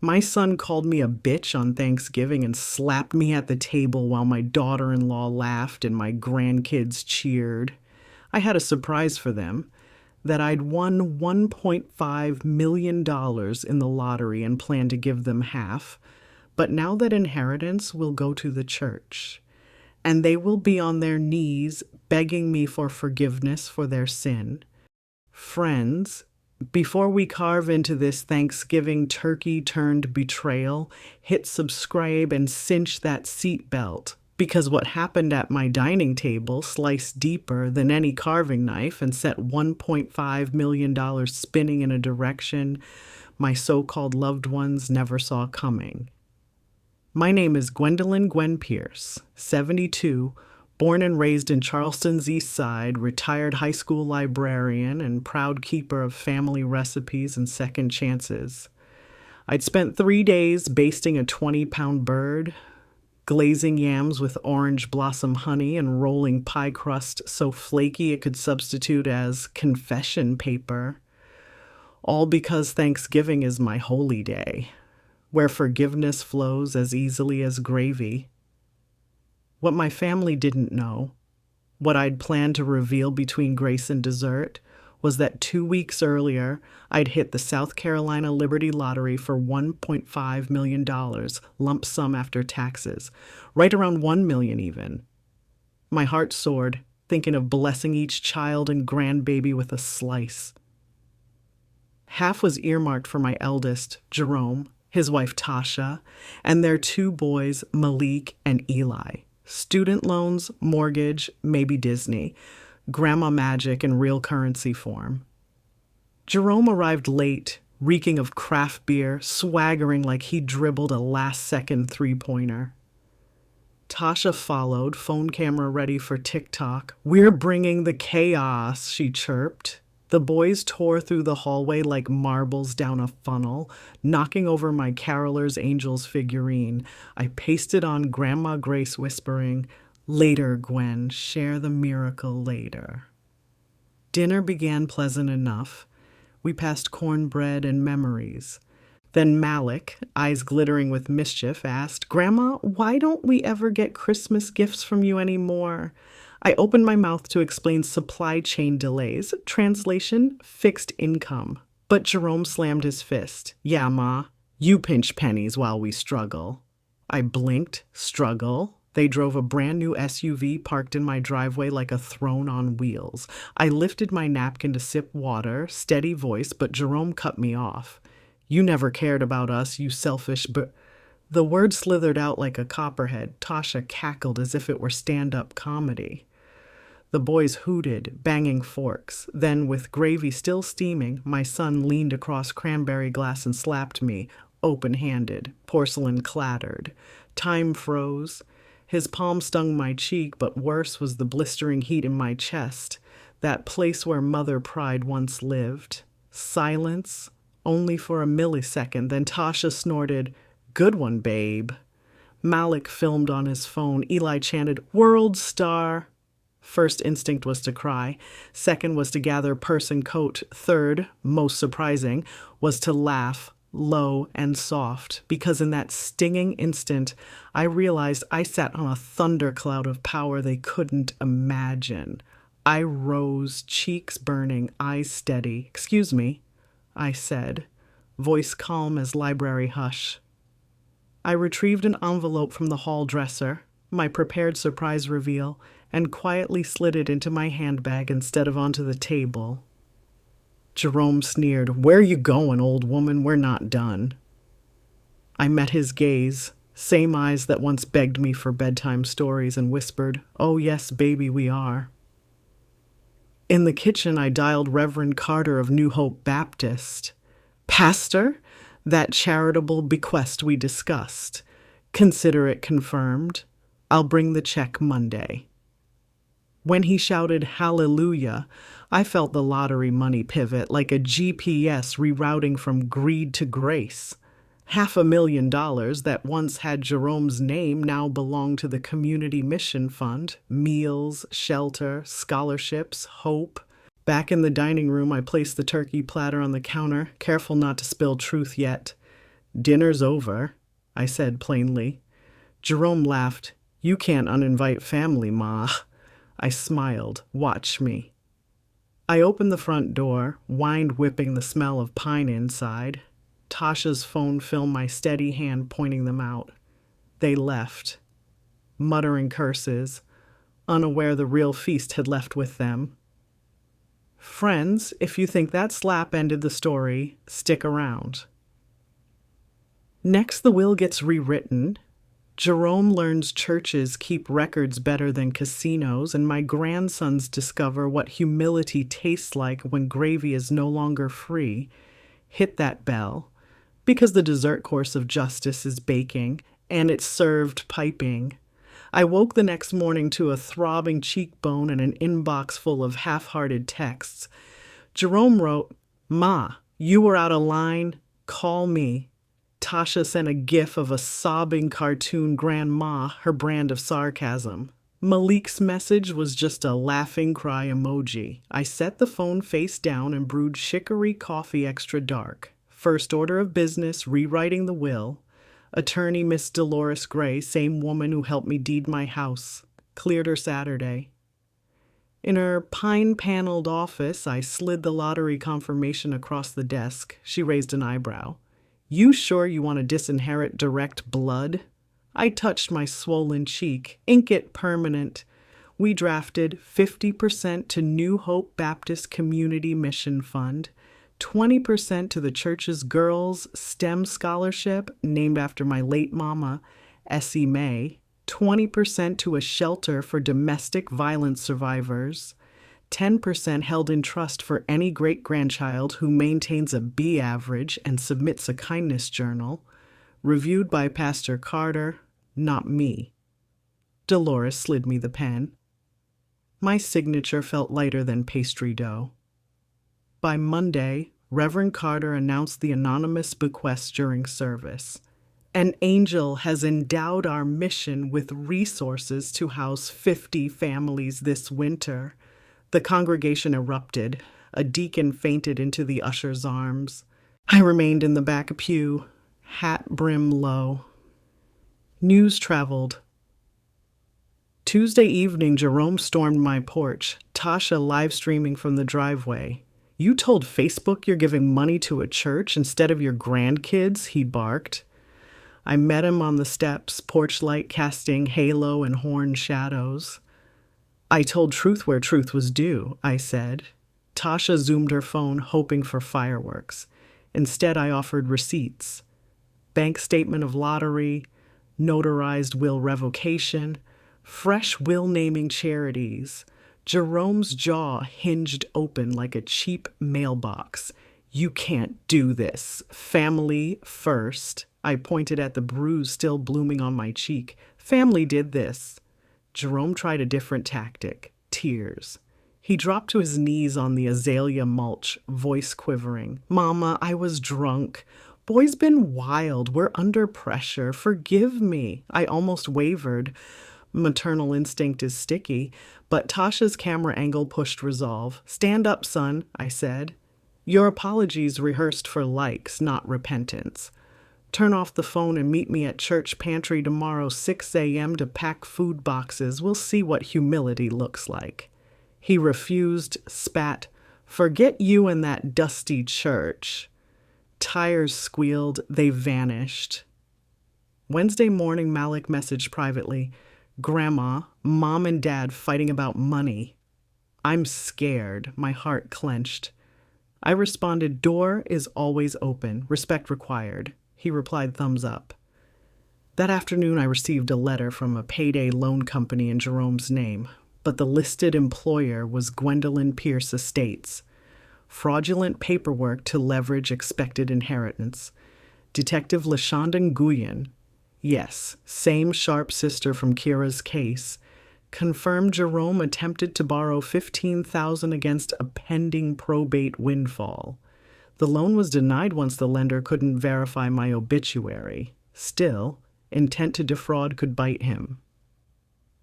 My son called me a bitch on Thanksgiving and slapped me at the table while my daughter in law laughed and my grandkids cheered. I had a surprise for them that I'd won $1.5 million in the lottery and planned to give them half. But now that inheritance will go to the church, and they will be on their knees begging me for forgiveness for their sin. Friends, before we carve into this Thanksgiving turkey turned betrayal, hit subscribe and cinch that seatbelt. Because what happened at my dining table sliced deeper than any carving knife and set $1.5 million spinning in a direction my so-called loved ones never saw coming. My name is Gwendolyn Gwen Pierce, 72, born and raised in Charleston's Eastside, retired high school librarian and proud keeper of family recipes and second chances. I'd spent 3 days basting a 20-pound bird, glazing yams with orange blossom honey and rolling pie crust so flaky it could substitute as confession paper. All because Thanksgiving is my holy day, where forgiveness flows as easily as gravy. What my family didn't know, what I'd planned to reveal between grace and dessert, was that 2 weeks earlier, I'd hit the South Carolina Liberty Lottery for $1.5 million, lump sum after taxes, right around $1 million even. My heart soared, thinking of blessing each child and grandbaby with a slice. Half was earmarked for my eldest, Jerome, his wife Tasha, and their 2 boys, Malik and Eli. Student loans, mortgage, maybe Disney. Grandma magic in real currency form. Jerome arrived late, reeking of craft beer, swaggering like he dribbled a last-second three-pointer. Tasha followed, phone camera ready for TikTok. "We're bringing the chaos," she chirped. The boys tore through the hallway like marbles down a funnel, knocking over my Carolers Angels figurine. I pasted on Grandma Grace whispering, "Later, Gwen, share the miracle later." Dinner began pleasant enough. We passed cornbread and memories. Then Malik, eyes glittering with mischief, asked, "Grandma, why don't we ever get Christmas gifts from you anymore?" I opened my mouth to explain supply chain delays, translation, fixed income. But Jerome slammed his fist. "Yeah, Ma, you pinch pennies while we struggle." I blinked. Struggle? They drove a brand new SUV parked in my driveway like a throne on wheels. I lifted my napkin to sip water, steady voice, but Jerome cut me off. "You never cared about us, you selfish The word slithered out like a copperhead. Tasha cackled as if it were stand-up comedy. The boys hooted, banging forks. Then, with gravy still steaming, my son leaned across cranberry glass and slapped me, open-handed. Porcelain clattered. Time froze. His palm stung my cheek, but worse was the blistering heat in my chest, that place where mother pride once lived. Silence, only for a millisecond, then Tasha snorted, "Good one, babe." Malik filmed on his phone. Eli chanted, "World star." First instinct was to cry. Second was to gather purse and coat. Third, most surprising, was to laugh, low and soft, because in that stinging instant, I realized I sat on a thundercloud of power they couldn't imagine. I rose, cheeks burning, eyes steady. "Excuse me," I said, voice calm as library hush. I retrieved an envelope from the hall dresser, my prepared surprise reveal, and quietly slid it into my handbag instead of onto the table. Jerome sneered, "Where you going, old woman? We're not done." I met his gaze, same eyes that once begged me for bedtime stories, and whispered, "Oh yes, baby, we are." In the kitchen, I dialed Reverend Carter of New Hope Baptist. "Pastor, that charitable bequest we discussed. Consider it confirmed. I'll bring the check Monday." When he shouted hallelujah, I felt the lottery money pivot like a GPS rerouting from greed to grace. $500,000 that once had Jerome's name now belonged to the Community Mission Fund. Meals, shelter, scholarships, hope. Back in the dining room, I placed the turkey platter on the counter, careful not to spill truth yet. "Dinner's over," I said plainly. Jerome laughed. "You can't uninvite family, Ma." I smiled. "Watch me." I opened the front door, wind whipping the smell of pine inside. Tasha's phone filmed my steady hand pointing them out. They left, muttering curses, unaware the real feast had left with them. Friends, if you think that slap ended the story, stick around. Next, the will gets rewritten. Jerome learns churches keep records better than casinos, and my grandsons discover what humility tastes like when gravy is no longer free. Hit that bell, because the dessert course of justice is baking, and it's served piping. I woke the next morning to a throbbing cheekbone and an inbox full of half-hearted texts. Jerome wrote, "Ma, you were out of line. Call me." Tasha sent a gif of a sobbing cartoon grandma, her brand of sarcasm. Malik's message was just a laughing cry emoji. I set the phone face down and brewed chicory coffee extra dark. First order of business, rewriting the will. Attorney Miss Dolores Gray, same woman who helped me deed my house. Cleared her Saturday. In her pine-paneled office, I slid the lottery confirmation across the desk. She raised an eyebrow. "You sure you want to disinherit direct blood?" I touched my swollen cheek. "Ink it permanent." We drafted 50% to New Hope Baptist Community Mission Fund, 20% to the church's Girls STEM Scholarship, named after my late mama, Essie May, 20% to a shelter for domestic violence survivors, 10% held in trust for any great-grandchild who maintains a B average and submits a kindness journal, reviewed by Pastor Carter, not me. Dolores slid me the pen. My signature felt lighter than pastry dough. By Monday, Reverend Carter announced the anonymous bequest during service. An angel has endowed our mission with resources to house 50 families this winter. The congregation erupted. A deacon fainted into the usher's arms. I remained in the back pew, hat brim low. News traveled. Tuesday evening, Jerome stormed my porch, Tasha live streaming from the driveway. "You told Facebook you're giving money to a church instead of your grandkids?" he barked. I met him on the steps, porch light casting halo and horn shadows. "I told truth where truth was due," I said. Tasha zoomed her phone, hoping for fireworks. Instead, I offered receipts. Bank statement of lottery, notarized will revocation, fresh will naming charities. Jerome's jaw hinged open like a cheap mailbox. "You can't do this. Family first." I pointed at the bruise still blooming on my cheek. "Family did this." Jerome tried a different tactic. Tears. He dropped to his knees on the azalea mulch, voice quivering. "Mama, I was drunk. Boy's been wild. We're under pressure. Forgive me." I almost wavered. Maternal instinct is sticky, but Tasha's camera angle pushed resolve. "Stand up, son," I said. "Your apologies rehearsed for likes, not repentance. Turn off the phone and meet me at church pantry tomorrow, 6 a.m. to pack food boxes. We'll see what humility looks like." He refused, spat, "Forget you and that dusty church." Tires squealed. They vanished. Wednesday morning, Malik messaged privately, "Grandma, Mom and Dad fighting about money." I'm scared. My heart clenched. I responded, "Door is always open. Respect required." He replied, "Thumbs up." That afternoon, I received a letter from a payday loan company in Jerome's name, but the listed employer was Gwendolyn Pierce Estates. Fraudulent paperwork to leverage expected inheritance. Detective LaShonda Nguyen, yes, same sharp sister from Kira's case, confirmed Jerome attempted to borrow $15,000 against a pending probate windfall. The loan was denied once the lender couldn't verify my obituary. Still, intent to defraud could bite him.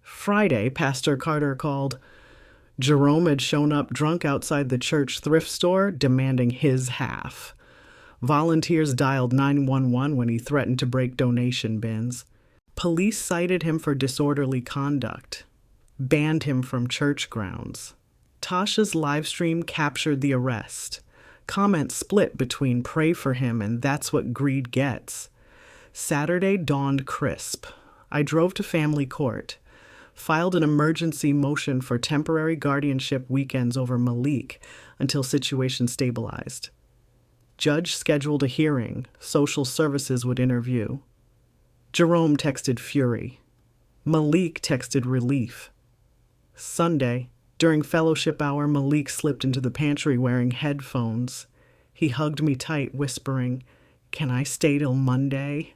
Friday, Pastor Carter called. Jerome had shown up drunk outside the church thrift store, demanding his half. Volunteers dialed 911 when he threatened to break donation bins. Police cited him for disorderly conduct, banned him from church grounds. Tasha's livestream captured the arrest. Comments split between pray for him and that's what greed gets. Saturday dawned crisp. I drove to family court, filed an emergency motion for temporary guardianship weekends over Malik until situation stabilized. Judge scheduled a hearing. Social services would interview. Jerome texted fury. Malik texted relief. Sunday, during fellowship hour, Malik slipped into the pantry wearing headphones. He hugged me tight, whispering, "Can I stay till Monday?"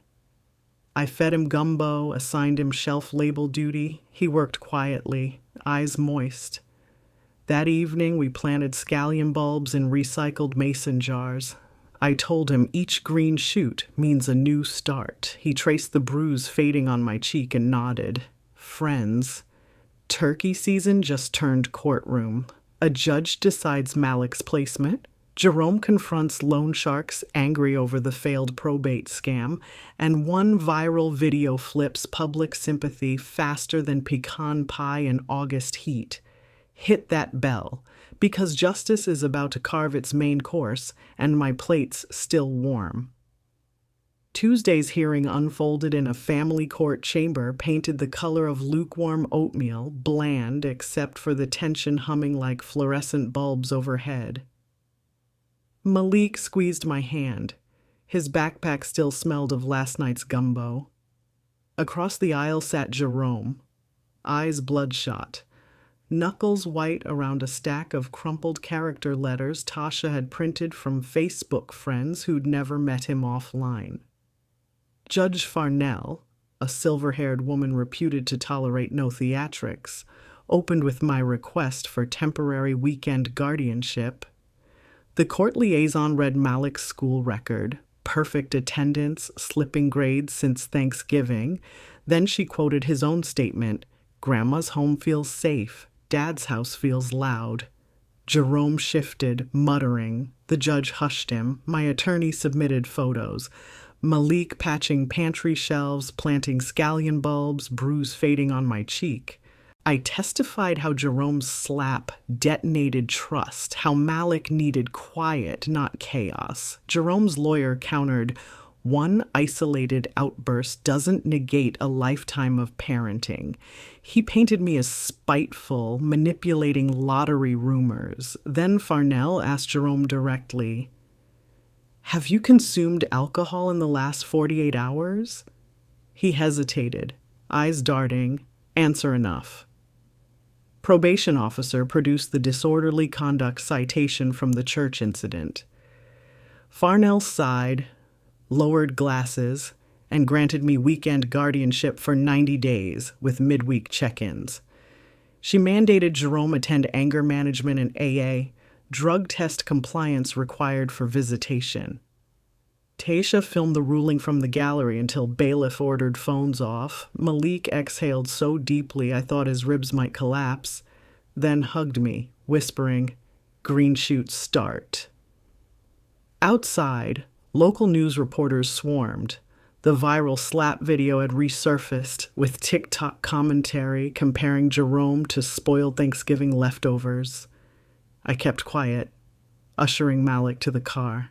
I fed him gumbo, assigned him shelf label duty. He worked quietly, eyes moist. That evening, we planted scallion bulbs in recycled mason jars. I told him each green shoot means a new start. He traced the bruise fading on my cheek and nodded. Friends. Turkey season just turned courtroom. A judge decides Malik's placement. Jerome confronts loan sharks angry over the failed probate scam, and one viral video flips public sympathy faster than pecan pie in August heat. Hit that bell, because justice is about to carve its main course, and my plate's still warm. Tuesday's hearing unfolded in a family court chamber painted the color of lukewarm oatmeal, bland except for the tension humming like fluorescent bulbs overhead. Malik squeezed my hand. His backpack still smelled of last night's gumbo. Across the aisle sat Jerome, eyes bloodshot, knuckles white around a stack of crumpled character letters Tasha had printed from Facebook friends who'd never met him offline. Judge Farnell, a silver-haired woman reputed to tolerate no theatrics, opened with my request for temporary weekend guardianship. The court liaison read Malik's school record, perfect attendance, slipping grades since Thanksgiving. Then she quoted his own statement, "Grandma's home feels safe, Dad's house feels loud." Jerome shifted, muttering. The judge hushed him. My attorney submitted photos. Malik patching pantry shelves, planting scallion bulbs, bruise fading on my cheek. I testified how Jerome's slap detonated trust, how Malik needed quiet, not chaos. Jerome's lawyer countered, "One isolated outburst doesn't negate a lifetime of parenting." He painted me as spiteful, manipulating lottery rumors. Then Farnell asked Jerome directly, "Have you consumed alcohol in the last 48 hours? He hesitated, eyes darting, answer enough. Probation officer produced the disorderly conduct citation from the church incident. Farnell sighed, lowered glasses, and granted me weekend guardianship for 90 days with midweek check-ins. She mandated Jerome attend anger management and AA, drug test compliance required for visitation. Tasha filmed the ruling from the gallery until bailiff ordered phones off. Malik exhaled so deeply I thought his ribs might collapse, then hugged me, whispering, "Green shoots start." Outside, local news reporters swarmed. The viral slap video had resurfaced with TikTok commentary comparing Jerome to spoiled Thanksgiving leftovers. I kept quiet, ushering Malik to the car.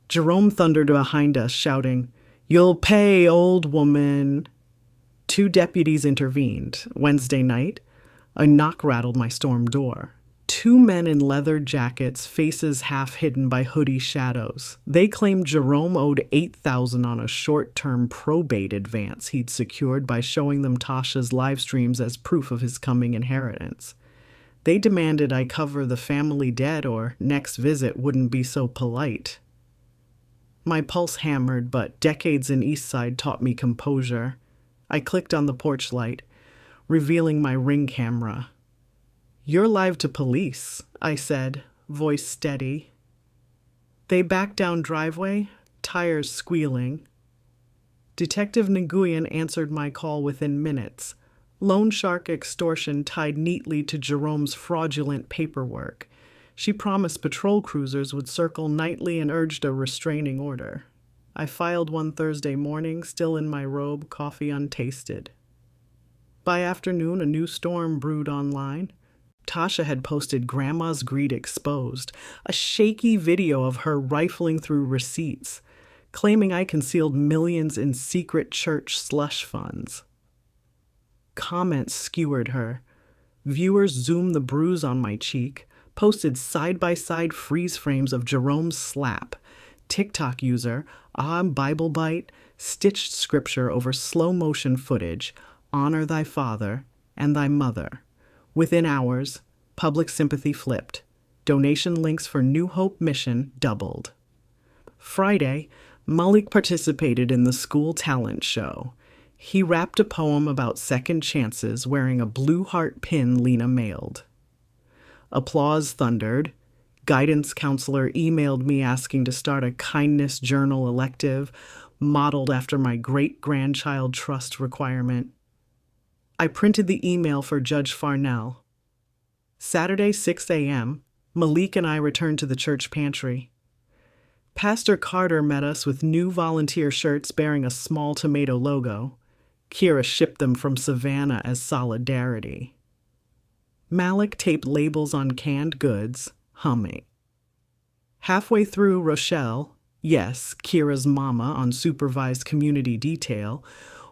Jerome thundered behind us, shouting, "You'll pay, old woman." 2 deputies intervened. Wednesday night, a knock rattled my storm door. 2 men in leather jackets, faces half hidden by hoodie shadows. They claimed Jerome owed $8,000 on a short-term probate advance he'd secured by showing them Tasha's live streams as proof of his coming inheritance. They demanded I cover the family debt or next visit wouldn't be so polite. My pulse hammered, but decades in Eastside taught me composure. I clicked on the porch light, revealing my Ring camera. "You're live to police," I said, voice steady. They backed down driveway, tires squealing. Detective Nguyen answered my call within minutes. Loan shark extortion tied neatly to Jerome's fraudulent paperwork. She promised patrol cruisers would circle nightly and urged a restraining order. I filed one Thursday morning, still in my robe, coffee untasted. By afternoon, a new storm brewed online. Tasha had posted Grandma's Greed Exposed, a shaky video of her rifling through receipts, claiming I concealed millions in secret church slush funds. Comments skewered her. Viewers zoomed the bruise on my cheek, posted side-by-side freeze frames of Jerome's slap. TikTok user, Bible Bite, stitched scripture over slow-motion footage, honor thy father and thy mother. Within hours, public sympathy flipped. Donation links for New Hope Mission doubled. Friday, Malik participated in the school talent show. He rapped a poem about second chances wearing a blue heart pin Lena mailed. Applause thundered. Guidance counselor emailed me asking to start a kindness journal elective modeled after my great-grandchild trust requirement. I printed the email for Judge Farnell. Saturday, 6 a.m., Malik and I returned to the church pantry. Pastor Carter met us with new volunteer shirts bearing a small tomato logo. Kira shipped them from Savannah as solidarity. Malik taped labels on canned goods, humming. Halfway through, Rochelle, yes, Kira's mama on supervised community detail,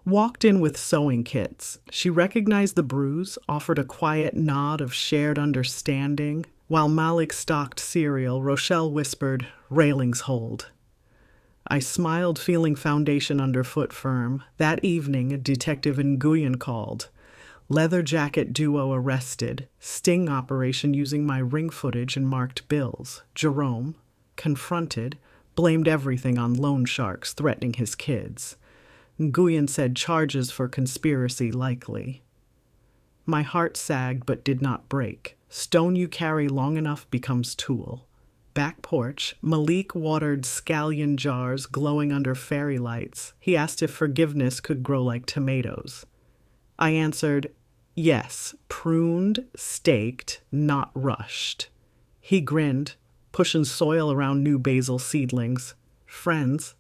walked in with sewing kits. She recognized the bruise, offered a quiet nod of shared understanding. While Malik stocked cereal, Rochelle whispered, "Railings hold." I smiled, feeling foundation underfoot firm. That evening, Detective Nguyen called. Leather jacket duo arrested. Sting operation using my ring footage and marked bills. Jerome, confronted, blamed everything on loan sharks threatening his kids. Nguyen said charges for conspiracy likely. My heart sagged but did not break. Stone you carry long enough becomes tool. Back porch, Malik watered scallion jars glowing under fairy lights. He asked if forgiveness could grow like tomatoes. I answered, yes, pruned, staked, not rushed. He grinned, pushing soil around new basil seedlings. Friends,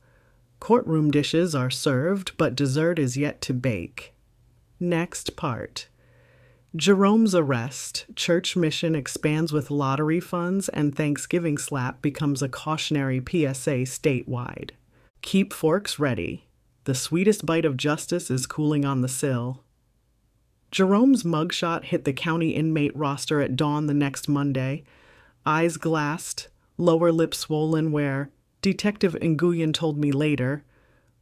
courtroom dishes are served, but dessert is yet to bake. Next part. Jerome's arrest, church mission expands with lottery funds, and Thanksgiving slap becomes a cautionary PSA statewide. Keep forks ready. The sweetest bite of justice is cooling on the sill. Jerome's mugshot hit the county inmate roster at dawn the next Monday. Eyes glassed, lower lip swollen where, Detective Nguyen told me later,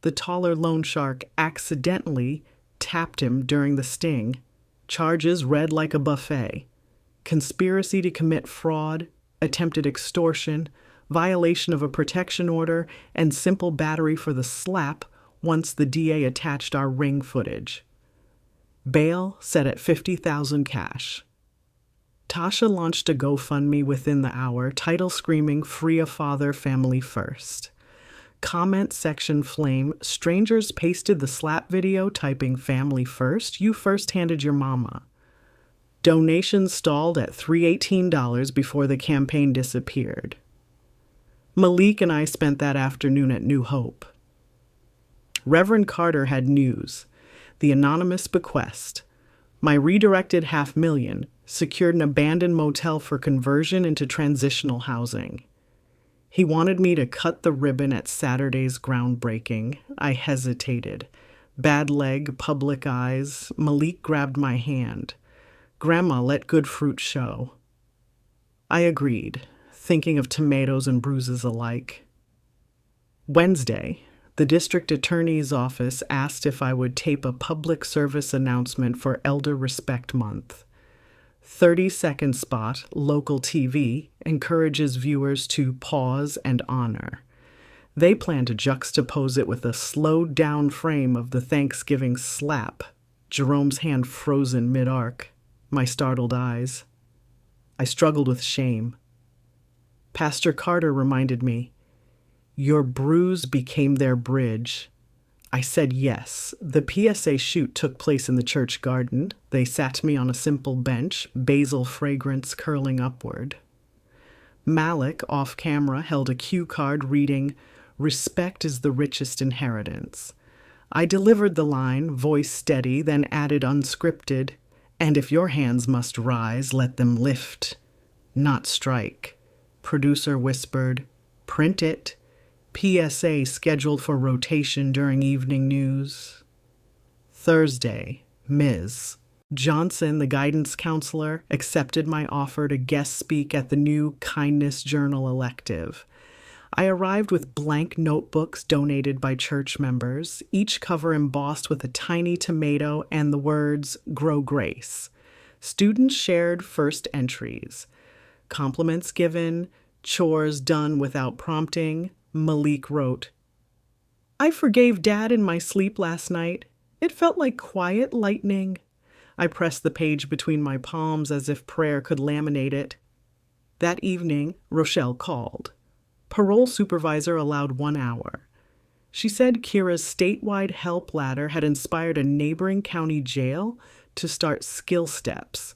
the taller loan shark accidentally tapped him during the sting. Charges read like a buffet. Conspiracy to commit fraud, attempted extortion, violation of a protection order, and simple battery for the slap once the DA attached our ring footage. Bail set at $50,000 cash. Tasha launched a GoFundMe within the hour, title screaming, "Free a Father, Family First." Comment section flame, strangers pasted the slap video typing "Family First, you first handed your mama." Donations stalled at $318 before the campaign disappeared. Malik and I spent that afternoon at New Hope. Reverend Carter had news. The anonymous bequest. My redirected $500,000 secured an abandoned motel for conversion into transitional housing. He wanted me to cut the ribbon at Saturday's groundbreaking. I hesitated. Bad leg, public eyes. Malik grabbed my hand. Grandma, let good fruit show. I agreed, thinking of tomatoes and bruises alike. Wednesday, the district attorney's office asked if I would tape a public service announcement for Elder Respect Month. 30-second spot, local TV, encourages viewers to pause and honor. They plan to juxtapose it with a slowed-down frame of the Thanksgiving slap, Jerome's hand frozen mid-arc, my startled eyes. I struggled with shame. Pastor Carter reminded me, "Your bruise became their bridge." I said yes. The PSA shoot took place in the church garden. They sat me on a simple bench, basil fragrance curling upward. Malik, off camera, held a cue card reading, "Respect is the richest inheritance." I delivered the line, voice steady, then added unscripted, "And if your hands must rise, let them lift, not strike." Producer whispered, "Print it. PSA scheduled for rotation during evening news." Thursday, Ms. Johnson, the guidance counselor, accepted my offer to guest speak at the new Kindness Journal elective. I arrived with blank notebooks donated by church members, each cover embossed with a tiny tomato and the words, "Grow Grace." Students shared first entries. Compliments given, chores done without prompting. Malik wrote, "I forgave Dad in my sleep last night. It felt like quiet lightning." I pressed the page between my palms as if prayer could laminate it. That evening, Rochelle called. Parole supervisor allowed 1 hour. She said Kira's statewide help ladder had inspired a neighboring county jail to start skill steps,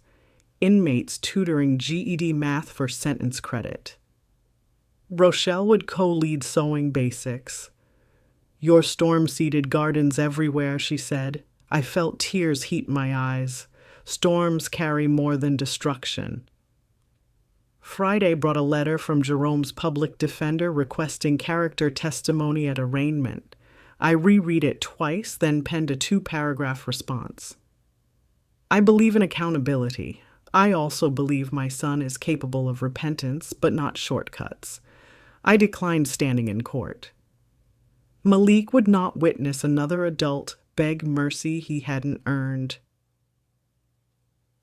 inmates tutoring GED math for sentence credit. Rochelle would co-lead sewing basics. "Your storm-seeded gardens everywhere," she said. I felt tears heat my eyes. Storms carry more than destruction. Friday brought a letter from Jerome's public defender requesting character testimony at arraignment. I reread it twice, then penned a 2-paragraph response. "I believe in accountability. I also believe my son is capable of repentance, but not shortcuts. I declined standing in court. Malik would not witness another adult beg mercy he hadn't earned."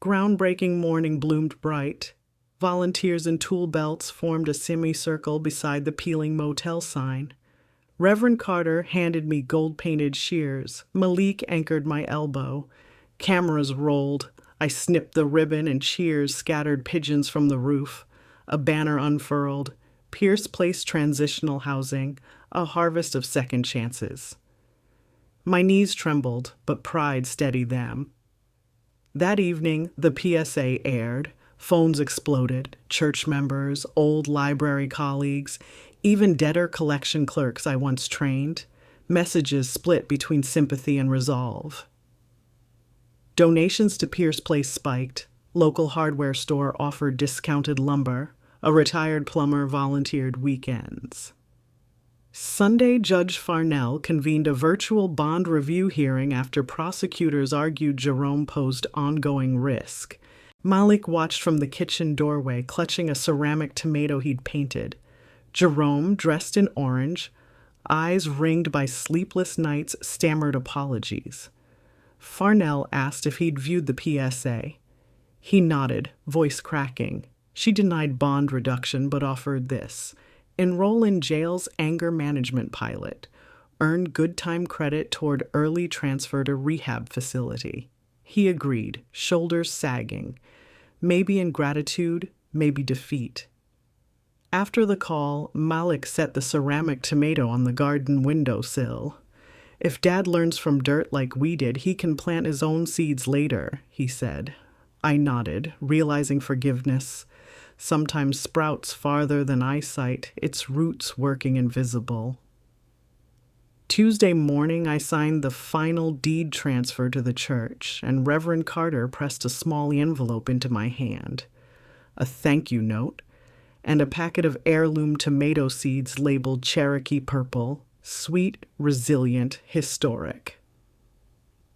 Groundbreaking morning bloomed bright. Volunteers in tool belts formed a semicircle beside the peeling motel sign. Reverend Carter handed me gold-painted shears. Malik anchored my elbow. Cameras rolled. I snipped the ribbon and cheers scattered pigeons from the roof. A banner unfurled. Pierce Place Transitional Housing, a harvest of second chances. My knees trembled, but pride steadied them. That evening, the PSA aired. Phones exploded. Church members, old library colleagues, even debtor collection clerks I once trained. Messages split between sympathy and resolve. Donations to Pierce Place spiked. Local hardware store offered discounted lumber. A retired plumber volunteered weekends. Sunday, Judge Farnell convened a virtual bond review hearing after prosecutors argued Jerome posed ongoing risk. Malik watched from the kitchen doorway, clutching a ceramic tomato he'd painted. Jerome, dressed in orange, eyes ringed by sleepless nights, stammered apologies. Farnell asked if he'd viewed the PSA. He nodded, voice cracking. She denied bond reduction but offered this: enroll in jail's anger management pilot. Earn good time credit toward early transfer to rehab facility. He agreed, shoulders sagging. Maybe in gratitude, maybe defeat. After the call, Malik set the ceramic tomato on the garden windowsill. "If Dad learns from dirt like we did, he can plant his own seeds later," he said. I nodded, realizing forgiveness sometimes sprouts farther than eyesight, its roots working invisible. Tuesday morning, I signed the final deed transfer to the church, and Reverend Carter pressed a small envelope into my hand. A thank you note, and a packet of heirloom tomato seeds labeled Cherokee Purple, sweet, resilient, historic.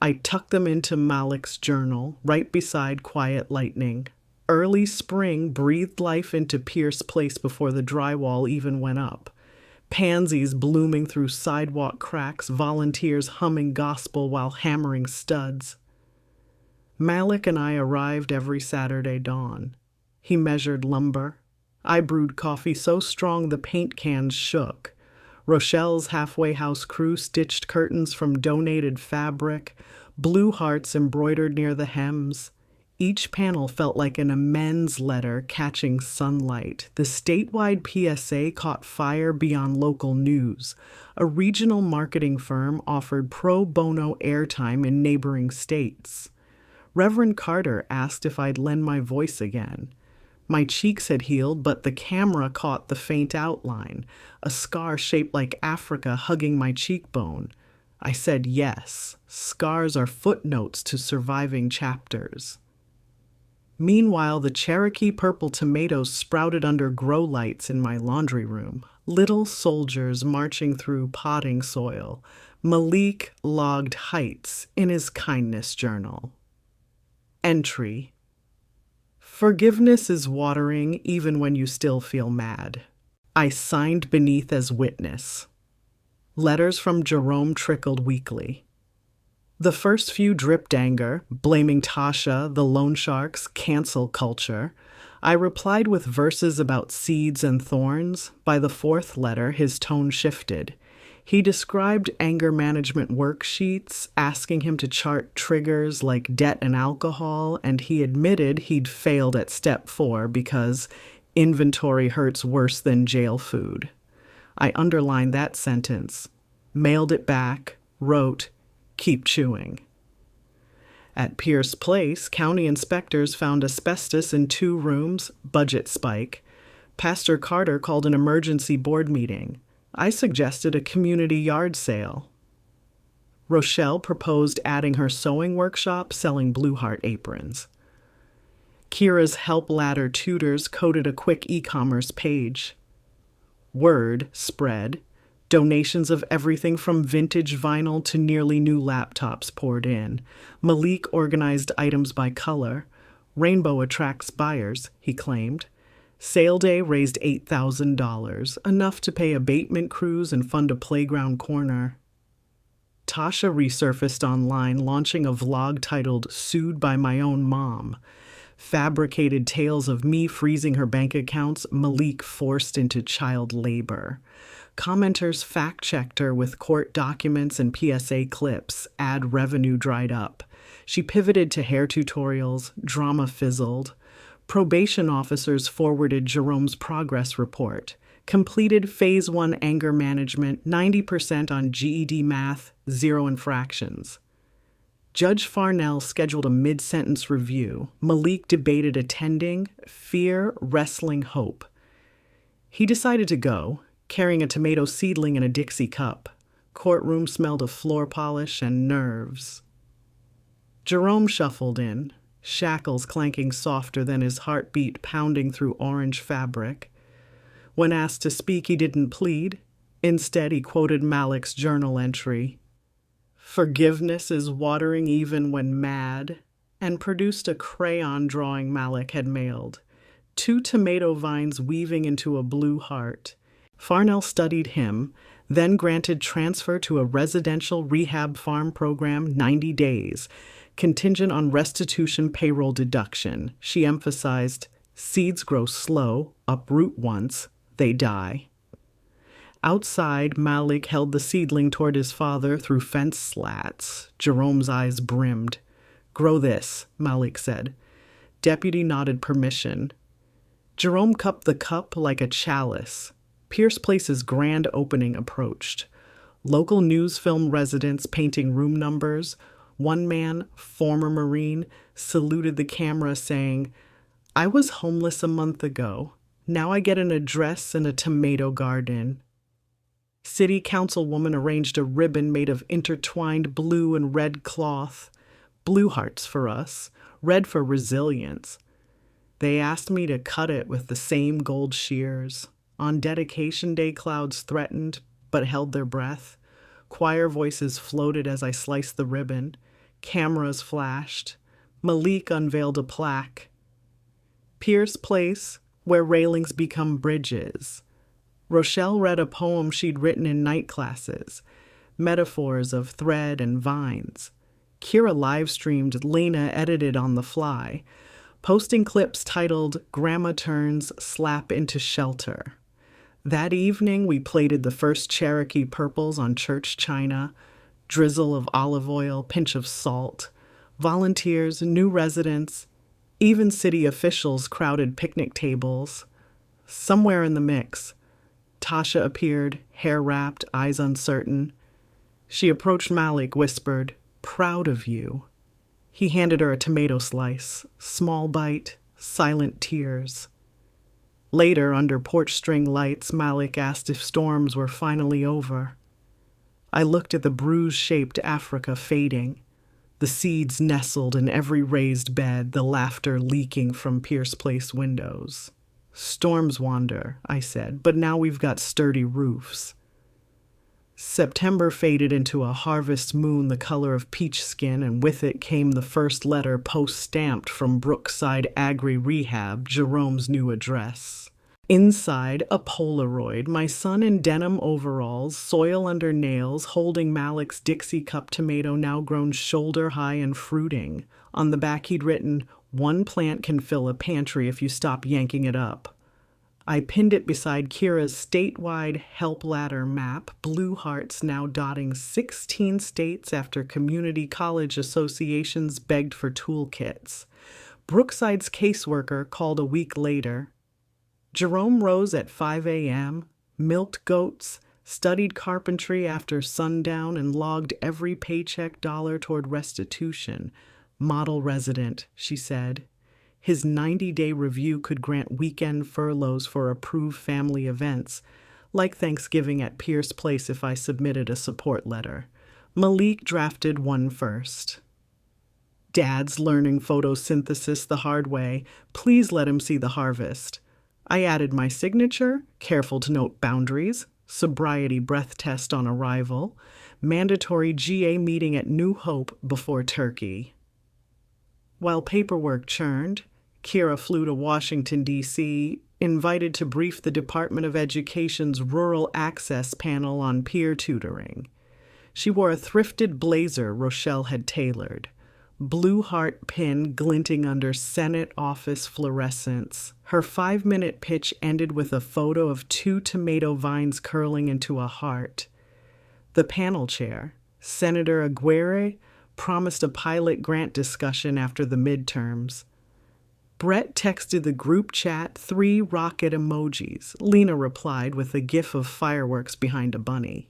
I tucked them into Malik's journal, right beside Quiet Lightning. Early spring breathed life into Pierce Place before the drywall even went up. Pansies blooming through sidewalk cracks, volunteers humming gospel while hammering studs. Malik and I arrived every Saturday dawn. He measured lumber. I brewed coffee so strong the paint cans shook. Rochelle's halfway house crew stitched curtains from donated fabric, blue hearts embroidered near the hems. Each panel felt like an amends letter catching sunlight. The statewide PSA caught fire beyond local news. A regional marketing firm offered pro bono airtime in neighboring states. Reverend Carter asked if I'd lend my voice again. My cheeks had healed, but the camera caught the faint outline, a scar shaped like Africa hugging my cheekbone. I said yes. Scars are footnotes to surviving chapters. Meanwhile, the Cherokee purple tomatoes sprouted under grow lights in my laundry room, little soldiers marching through potting soil. Malik logged heights in his kindness journal. Entry: Forgiveness is watering even when you still feel mad. I signed beneath as witness. Letters from Jerome trickled weekly. The first few dripped anger, blaming Tasha, the loan sharks, cancel culture. I replied with verses about seeds and thorns. By the fourth letter, his tone shifted. He described anger management worksheets, asking him to chart triggers like debt and alcohol, and he admitted he'd failed at step 4 because inventory hurts worse than jail food. I underlined that sentence, mailed it back, wrote, "Keep chewing." At Pierce Place, county inspectors found asbestos in 2 rooms, budget spike. Pastor Carter called an emergency board meeting. I suggested a community yard sale. Rochelle proposed adding her sewing workshop selling Blue Heart aprons. Kira's Help Ladder tutors coded a quick e-commerce page. Word spread. Donations of everything from vintage vinyl to nearly new laptops poured in. Malik organized items by color. Rainbow attracts buyers, he claimed. Sale day raised $8,000, enough to pay abatement crews and fund a playground corner. Tasha resurfaced online, launching a vlog titled "Sued by My Own Mom." Fabricated tales of me freezing her bank accounts, Malik forced into child labor. Commenters fact-checked her with court documents and PSA clips. Ad revenue dried up. She pivoted to hair tutorials. Drama fizzled. Probation officers forwarded Jerome's progress report. Completed Phase 1 anger management, 90% on GED math, 0 infractions. Judge Farnell scheduled a mid-sentence review. Malik debated attending, fear, wrestling hope. He decided to go, carrying a tomato seedling in a Dixie cup. Courtroom smelled of floor polish and nerves. Jerome shuffled in, shackles clanking softer than his heartbeat pounding through orange fabric. When asked to speak, he didn't plead. Instead, he quoted Malik's journal entry, "Forgiveness is watering even when mad," and produced a crayon drawing Malik had mailed. 2 tomato vines weaving into a blue heart. Farnell studied him, then granted transfer to a residential rehab farm program 90 days, contingent on restitution payroll deduction. She emphasized, seeds grow slow, uproot once, they die. Outside, Malik held the seedling toward his father through fence slats. Jerome's eyes brimmed. "Grow this," Malik said. Deputy nodded permission. Jerome cupped the cup like a chalice. Pierce Place's grand opening approached. Local news film residents painting room numbers. One man, former Marine, saluted the camera saying, "I was homeless a month ago. Now I get an address and a tomato garden." City councilwoman arranged a ribbon made of intertwined blue and red cloth. Blue hearts for us, red for resilience. They asked me to cut it with the same gold shears. On dedication day, clouds threatened, but held their breath. Choir voices floated as I sliced the ribbon. Cameras flashed. Malik unveiled a plaque. "Pierce Place, where railings become bridges." Rochelle read a poem she'd written in night classes, metaphors of thread and vines. Kira live-streamed, Lena edited on the fly, posting clips titled "Grandma Turns Slap into Shelter." That evening, we plated the first Cherokee purples on church china, drizzle of olive oil, pinch of salt. Volunteers, new residents, even city officials crowded picnic tables. Somewhere in the mix, Tasha appeared, hair wrapped, eyes uncertain. She approached Malik, whispered, "Proud of you." He handed her a tomato slice, small bite, silent tears. Later, under porch string lights, Malik asked if storms were finally over. I looked at the bruise-shaped Africa fading, the seeds nestled in every raised bed, the laughter leaking from Pierce Place windows. Storms wander, I said, but now we've got sturdy roofs. September faded into a harvest moon the color of peach skin, and with it came the first letter post-stamped from Brookside Agri Rehab, Jerome's new address. Inside, a Polaroid, my son in denim overalls, soil under nails, holding Malik's Dixie cup tomato now grown shoulder-high and fruiting. On the back he'd written, "One plant can fill a pantry if you stop yanking it up." I pinned it beside Kira's statewide help ladder map, blue hearts now dotting 16 states after community college associations begged for toolkits. Brookside's caseworker called a week later. Jerome rose at 5 a.m., milked goats, studied carpentry after sundown, and logged every paycheck dollar toward restitution. Model resident, she said. His 90-day review could grant weekend furloughs for approved family events, like Thanksgiving at Pierce Place if I submitted a support letter. Malik drafted one first. Dad's learning photosynthesis the hard way. Please let him see the harvest. I added my signature, careful to note boundaries, sobriety breath test on arrival, mandatory GA meeting at New Hope before turkey. While paperwork churned, Kira flew to Washington, D.C., invited to brief the Department of Education's Rural Access panel on peer tutoring. She wore a thrifted blazer Rochelle had tailored, blue heart pin glinting under Senate office fluorescence. Her 5-minute pitch ended with a photo of 2 tomato vines curling into a heart. The panel chair, Senator Aguirre, promised a pilot grant discussion after the midterms. Brett texted the group chat 3 rocket emojis. Lena replied with a gif of fireworks behind a bunny.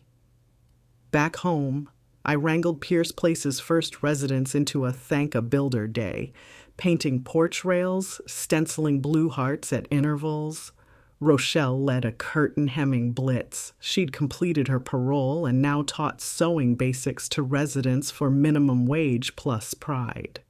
Back home, I wrangled Pierce Place's first residents into a thank a builder day, painting porch rails, stenciling blue hearts at intervals. Rochelle led a curtain-hemming blitz. She'd completed her parole and now taught sewing basics to residents for minimum wage plus pride.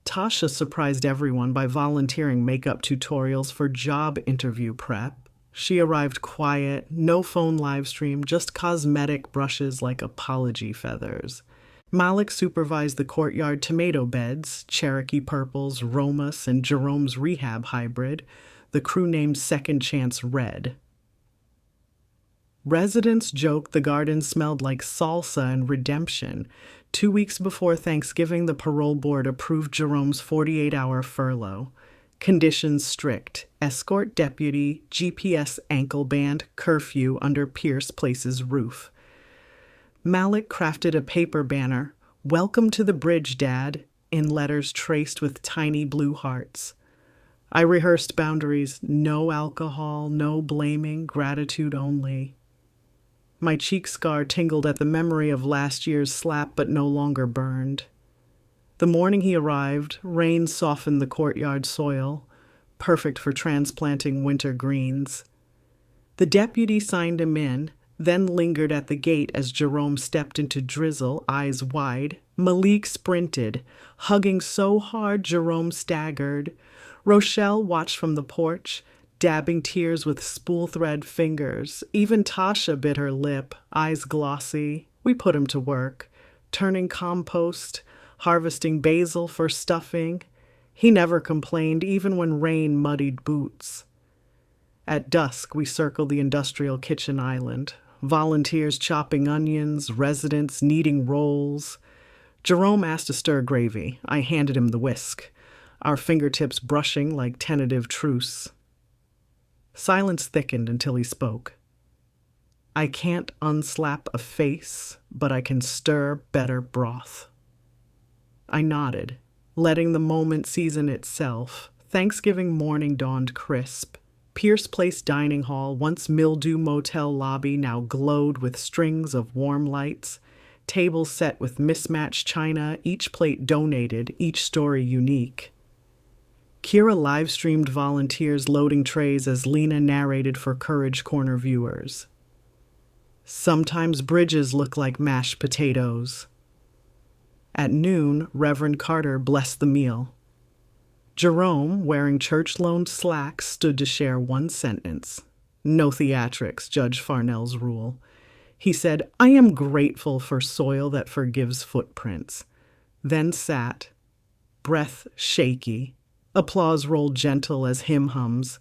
Tasha surprised everyone by volunteering makeup tutorials for job interview prep. She arrived quiet, no phone livestream, just cosmetic brushes like apology feathers. Malik supervised the courtyard tomato beds, Cherokee Purples, Romas, and Jerome's Rehab hybrid, the crew named Second Chance Red. Residents joked the garden smelled like salsa and redemption. 2 weeks before Thanksgiving, the parole board approved Jerome's 48-hour furlough. Conditions strict: escort deputy, GPS ankle band, curfew under Pierce Place's roof. Malik crafted a paper banner, "Welcome to the bridge, Dad," in letters traced with tiny blue hearts. I rehearsed boundaries: no alcohol, no blaming, gratitude only. My cheek scar tingled at the memory of last year's slap but no longer burned. The morning he arrived, rain softened the courtyard soil, perfect for transplanting winter greens. The deputy signed him in, then lingered at the gate as Jerome stepped into drizzle, eyes wide. Malik sprinted, hugging so hard Jerome staggered. Rochelle watched from the porch, dabbing tears with spool-thread fingers. Even Tasha bit her lip, eyes glossy. We put him to work, turning compost, harvesting basil for stuffing. He never complained, even when rain muddied boots. At dusk, we circled the industrial kitchen island, volunteers chopping onions, residents kneading rolls. Jerome asked to stir gravy. I handed him the whisk, our fingertips brushing like tentative truce. Silence thickened until he spoke. "I can't unslap a face, but I can stir better broth." I nodded, letting the moment season itself. Thanksgiving morning dawned crisp. Pierce Place dining hall, once mildew motel lobby, now glowed with strings of warm lights. Tables set with mismatched china, each plate donated, each story unique. Kira live-streamed volunteers loading trays as Lena narrated for Courage Corner viewers. Sometimes bridges look like mashed potatoes. At noon, Reverend Carter blessed the meal. Jerome, wearing church-loaned slacks, stood to share one sentence. No theatrics, Judge Farnell's rule. He said, "I am grateful for soil that forgives footprints." Then sat, breath shaky. Applause rolled gentle as hymn hums.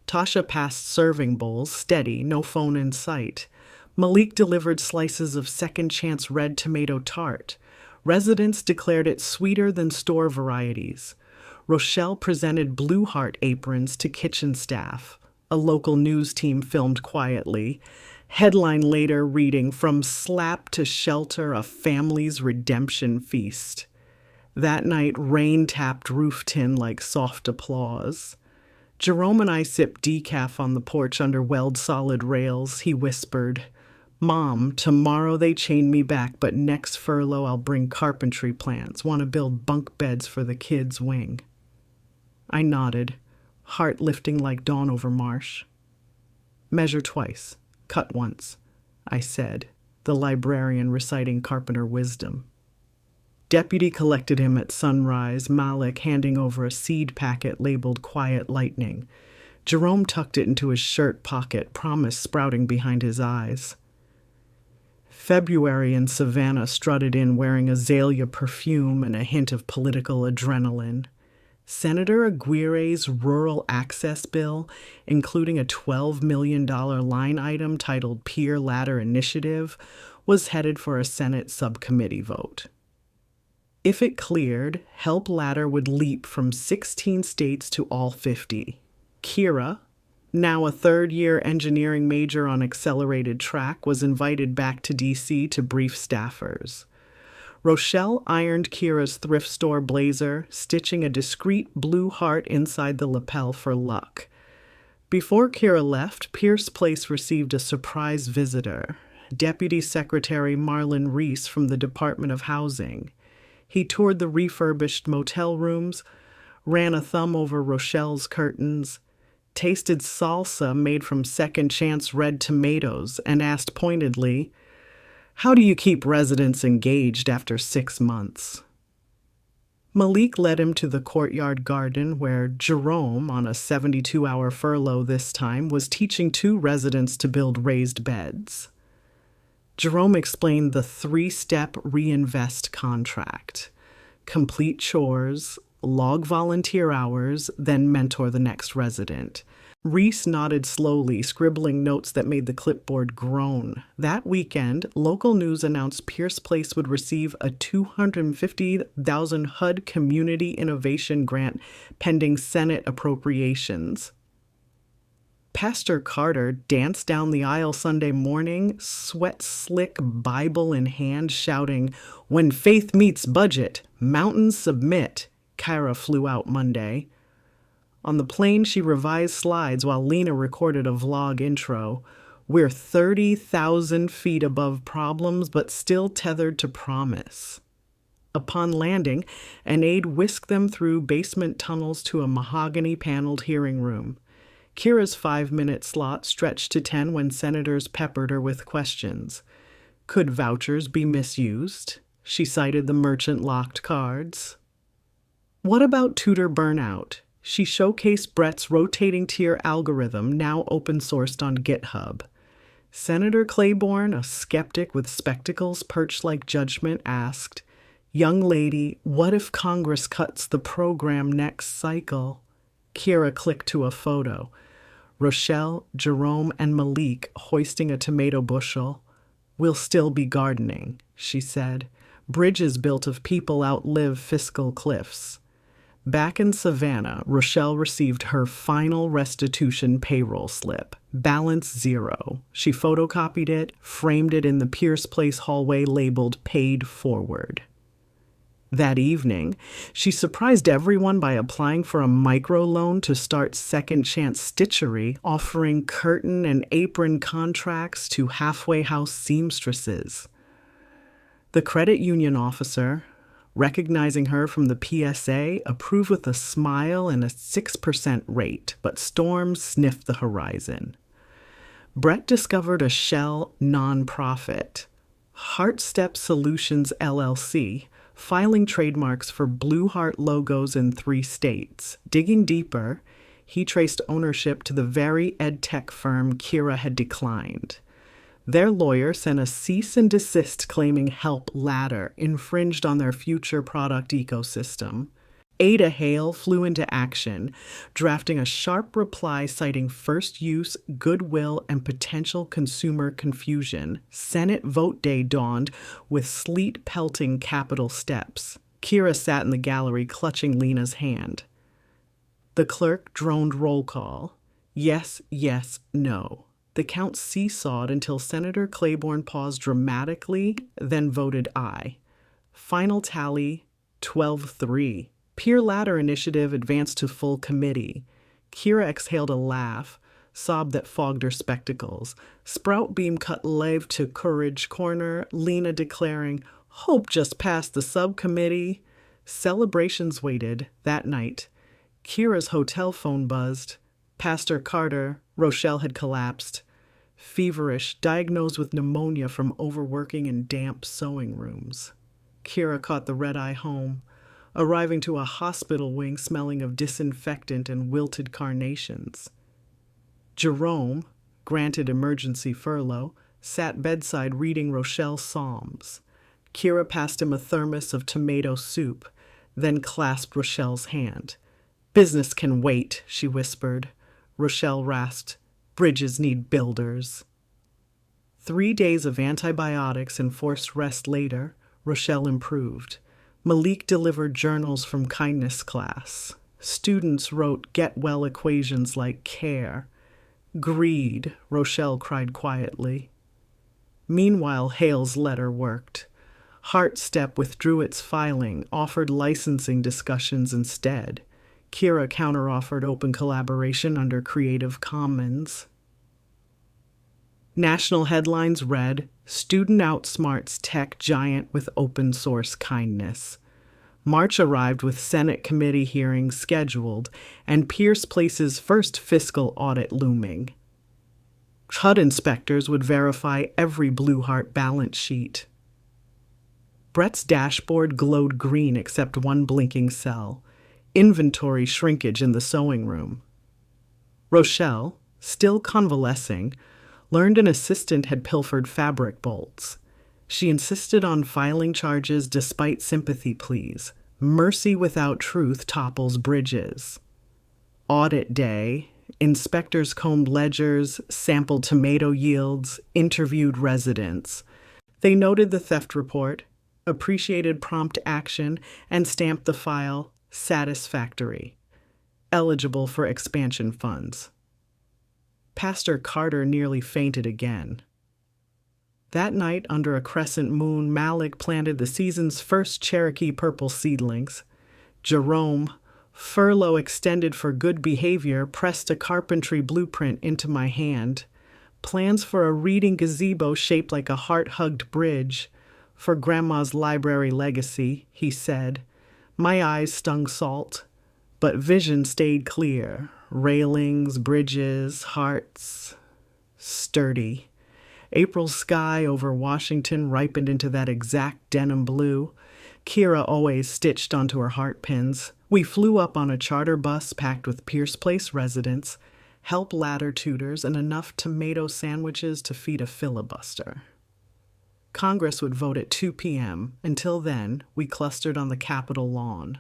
Tasha passed serving bowls, steady, no phone in sight. Malik delivered slices of second-chance red tomato tart. Residents declared it sweeter than store varieties. Rochelle presented Blue Heart aprons to kitchen staff. A local news team filmed quietly. Headline later reading, "From Slap to Shelter, a Family's Redemption Feast." That night, rain tapped roof tin like soft applause. Jerome and I sipped decaf on the porch under weld-solid rails. He whispered, "Mom, tomorrow they chain me back, but next furlough I'll bring carpentry plans. Want to build bunk beds for the kids' wing." I nodded, heart lifting like dawn over marsh. "Measure twice, cut once," I said, the librarian reciting carpenter wisdom. Deputy collected him at sunrise, Malik handing over a seed packet labeled Quiet Lightning. Jerome tucked it into his shirt pocket, promise sprouting behind his eyes. February in Savannah strutted in wearing azalea perfume and a hint of political adrenaline. Senator Aguirre's rural access bill, including a $12 million line item titled Peer Ladder Initiative, was headed for a Senate subcommittee vote. If it cleared, Help Ladder would leap from 16 states to all 50. Kira, now a third-year engineering major on accelerated track, was invited back to D.C. to brief staffers. Rochelle ironed Kira's thrift store blazer, stitching a discreet blue heart inside the lapel for luck. Before Kira left, Pierce Place received a surprise visitor, Deputy Secretary Marlon Reese from the Department of Housing. He toured the refurbished motel rooms, ran a thumb over Rochelle's curtains, tasted salsa made from second-chance red tomatoes, and asked pointedly, "How do you keep residents engaged after 6 months?" Malik led him to the courtyard garden where Jerome, on a 72-hour furlough this time, was teaching 2 residents to build raised beds. Jerome explained the 3-step reinvest contract. Complete chores, log volunteer hours, then mentor the next resident. Reese nodded slowly, scribbling notes that made the clipboard groan. That weekend, local news announced Pierce Place would receive a $250,000 HUD Community Innovation Grant pending Senate appropriations. Pastor Carter danced down the aisle Sunday morning, sweat-slick Bible in hand, shouting, "When faith meets budget, mountains submit." Kyra flew out Monday. On the plane, she revised slides while Lena recorded a vlog intro. We're 30,000 feet above problems, but still tethered to promise. Upon landing, an aide whisked them through basement tunnels to a mahogany-paneled hearing room. Kira's 5-minute slot stretched to 10 when senators peppered her with questions. Could vouchers be misused? She cited the merchant-locked cards. What about tutor burnout? She showcased Brett's rotating tier algorithm, now open-sourced on GitHub. Senator Claiborne, a skeptic with spectacles perched like judgment, asked, "Young lady, what if Congress cuts the program next cycle?" Kira clicked to a photo. Rochelle, Jerome, and Malik hoisting a tomato bushel. "We'll still be gardening," she said. "Bridges built of people outlive fiscal cliffs." Back in Savannah, Rochelle received her final restitution payroll slip. Balance 0. She photocopied it, framed it in the Pierce Place hallway labeled Paid Forward. That evening, she surprised everyone by applying for a microloan to start Second Chance Stitchery, offering curtain and apron contracts to halfway house seamstresses. The credit union officer, Recognizing her from the PSA, approved with a smile and a 6% rate, but storms sniffed the horizon. Brett discovered a shell nonprofit, Heartstep Solutions LLC, filing trademarks for Blue Heart logos in 3 states. Digging deeper, he traced ownership to the very edtech firm Kira had declined. Their lawyer sent a cease and desist claiming Help Ladder infringed on their future product ecosystem. Ada Hale flew into action, drafting a sharp reply citing first use, goodwill, and potential consumer confusion. Senate vote day dawned with sleet pelting Capitol steps. Kira sat in the gallery clutching Lena's hand. The clerk droned roll call. Yes, yes, no. The count seesawed until Senator Claiborne paused dramatically, then voted aye. Final tally, 12-3. Peer Ladder Initiative advanced to full committee. Kira exhaled a laugh, sob that fogged her spectacles. Sprout Beam cut live to Courage Corner, Lena declaring, Hope just passed the subcommittee. Celebrations waited that night. Kira's hotel phone buzzed. Pastor Carter, Rochelle had collapsed. Feverish, diagnosed with pneumonia from overworking in damp sewing rooms. Kira caught the red-eye home, arriving to a hospital wing smelling of disinfectant and wilted carnations. Jerome, granted emergency furlough, sat bedside reading Rochelle's psalms. Kira passed him a thermos of tomato soup, then clasped Rochelle's hand. Business can wait, she whispered. Rochelle rasped, Bridges need builders. 3 days of antibiotics and forced rest later, Rochelle improved. Malik delivered journals from kindness class. Students wrote get-well equations like care. Greed, Rochelle cried quietly. Meanwhile, Hale's letter worked. Heartstep withdrew its filing, offered licensing discussions instead. Kira counteroffered open collaboration under Creative Commons. National headlines read, Student outsmarts tech giant with open source kindness. March arrived with Senate committee hearings scheduled and Pierce Place's first fiscal audit looming. HUD inspectors would verify every Blue Heart balance sheet. Brett's dashboard glowed green except one blinking cell. Inventory shrinkage in the sewing room. Rochelle, still convalescing, learned an assistant had pilfered fabric bolts. She insisted on filing charges despite sympathy pleas. Mercy without truth topples bridges. Audit day, inspectors combed ledgers, sampled tomato yields, interviewed residents. They noted the theft report, appreciated prompt action, and stamped the file satisfactory, eligible for expansion funds. Pastor Carter nearly fainted again. That night, under a crescent moon, Malik planted the season's first Cherokee purple seedlings. Jerome, furlough extended for good behavior, pressed a carpentry blueprint into my hand. Plans for a reading gazebo shaped like a heart-hugged bridge. For Grandma's library legacy, he said. My eyes stung salt, but vision stayed clear. Railings, bridges, hearts. Sturdy. April's sky over Washington ripened into that exact denim blue. Kira always stitched onto her heart pins. We flew up on a charter bus packed with Pierce Place residents, Help Ladder tutors, and enough tomato sandwiches to feed a filibuster. Congress would vote at 2 p.m. Until then, we clustered on the Capitol lawn.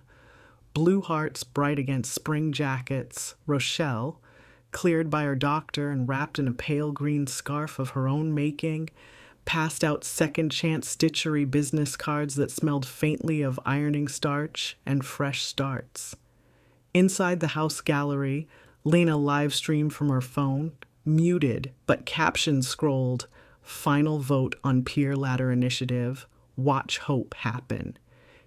Blue hearts bright against spring jackets. Rochelle, cleared by her doctor and wrapped in a pale green scarf of her own making, passed out second-chance stitchery business cards that smelled faintly of ironing starch and fresh starts. Inside the house gallery, Lena live-streamed from her phone, muted, but captions scrolled, Final vote on Peer Ladder Initiative. Watch hope happen.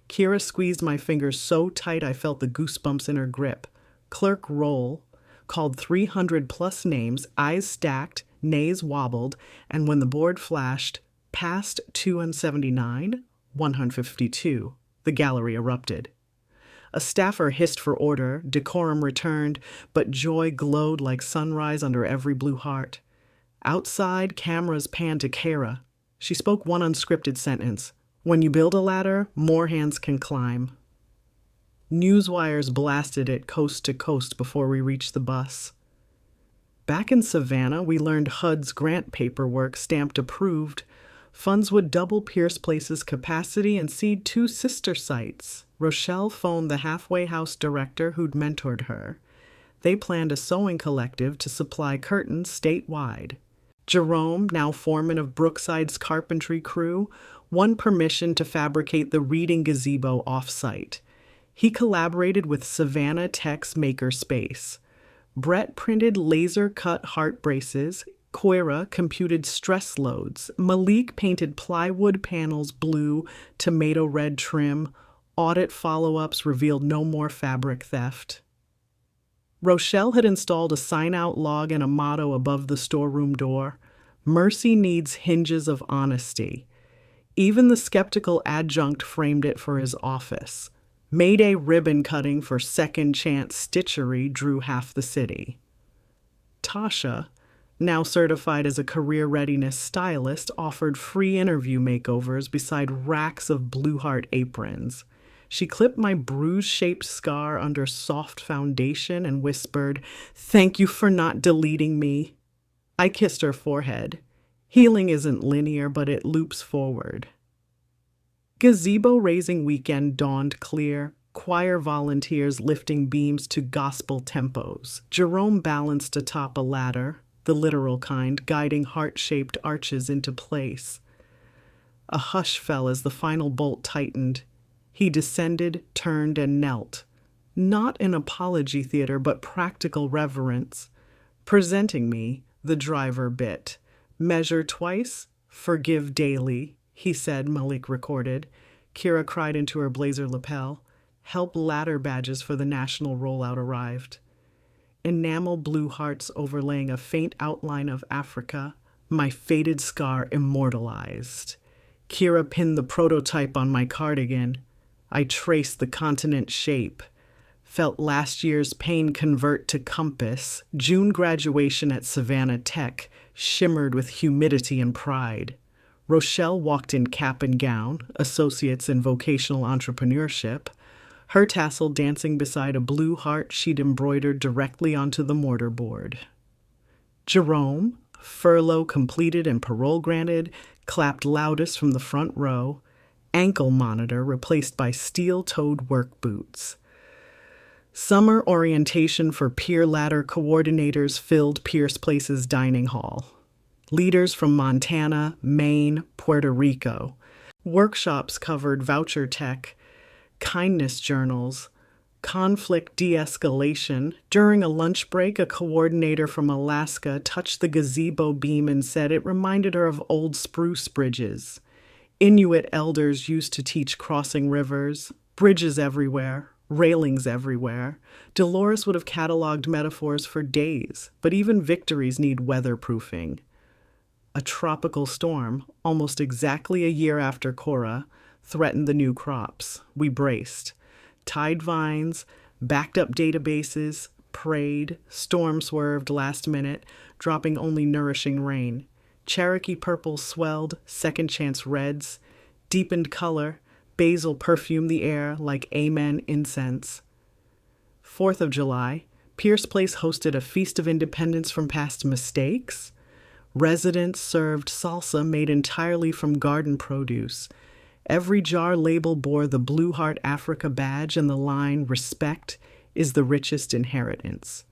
Kira squeezed my fingers so tight I felt the goosebumps in her grip. Clerk roll, called 300-plus names, eyes stacked, nays wobbled, and when the board flashed, passed 279, 152. The gallery erupted. A staffer hissed for order, decorum returned, but joy glowed like sunrise under every blue heart. Outside, cameras panned to Kara. She spoke one unscripted sentence. When you build a ladder, more hands can climb. Newswires blasted it coast to coast before we reached the bus. Back in Savannah, we learned HUD's grant paperwork stamped approved. Funds would double Pierce Place's capacity and seed 2 sister sites. Rochelle phoned the halfway house director who'd mentored her. They planned a sewing collective to supply curtains statewide. Jerome, now foreman of Brookside's carpentry crew, won permission to fabricate the reading gazebo off-site. He collaborated with Savannah Tech's Makerspace. Brett printed laser-cut heart braces. Koira computed stress loads. Malik painted plywood panels blue, tomato red trim. Audit follow-ups revealed no more fabric theft. Rochelle had installed a sign-out log and a motto above the storeroom door. Mercy needs hinges of honesty. Even the skeptical adjunct framed it for his office. Mayday ribbon cutting for second chance stitchery drew half the city. Tasha, now certified as a career readiness stylist, offered free interview makeovers beside racks of Blue Heart aprons. She clipped my bruise-shaped scar under soft foundation and whispered, "Thank you for not deleting me." I kissed her forehead. Healing isn't linear, but it loops forward. Gazebo raising weekend dawned clear, choir volunteers lifting beams to gospel tempos. Jerome balanced atop a ladder, the literal kind, guiding heart-shaped arches into place. A hush fell as the final bolt tightened. He descended, turned, and knelt. Not in apology theater, but practical reverence. Presenting me, the driver bit. "Measure twice, forgive daily," he said, Malik recorded. Kira cried into her blazer lapel. Help ladder badges for the national rollout arrived. Enamel blue hearts overlaying a faint outline of Africa, my faded scar immortalized. Kira pinned the prototype on my cardigan. I traced the continent shape. Felt last year's pain convert to compass. June graduation at Savannah Tech shimmered with humidity and pride. Rochelle walked in cap and gown, associates in vocational entrepreneurship, her tassel dancing beside a blue heart she'd embroidered directly onto the mortar board. Jerome, furlough completed and parole granted, clapped loudest from the front row, ankle monitor replaced by steel-toed work boots. Summer orientation for peer ladder coordinators filled Pierce Place's dining hall. Leaders from Montana, Maine, Puerto Rico. Workshops covered voucher tech, kindness journals, conflict de-escalation. During a lunch break, a coordinator from Alaska touched the gazebo beam and said it reminded her of old spruce bridges. Inuit elders used to teach crossing rivers, bridges everywhere, railings everywhere. Dolores would have cataloged metaphors for days, but even victories need weatherproofing. A tropical storm, almost exactly a year after Cora, threatened the new crops. We braced. Tied vines, backed up databases, prayed, storm swerved last minute, dropping only nourishing rain. Cherokee purples swelled, second chance reds, deepened color, basil perfumed the air like amen incense. 4th of July, Pierce Place hosted a Feast of Independence from past mistakes. Residents served salsa made entirely from garden produce. Every jar label bore the Blue Heart Africa badge and the line, "Respect is the richest inheritance."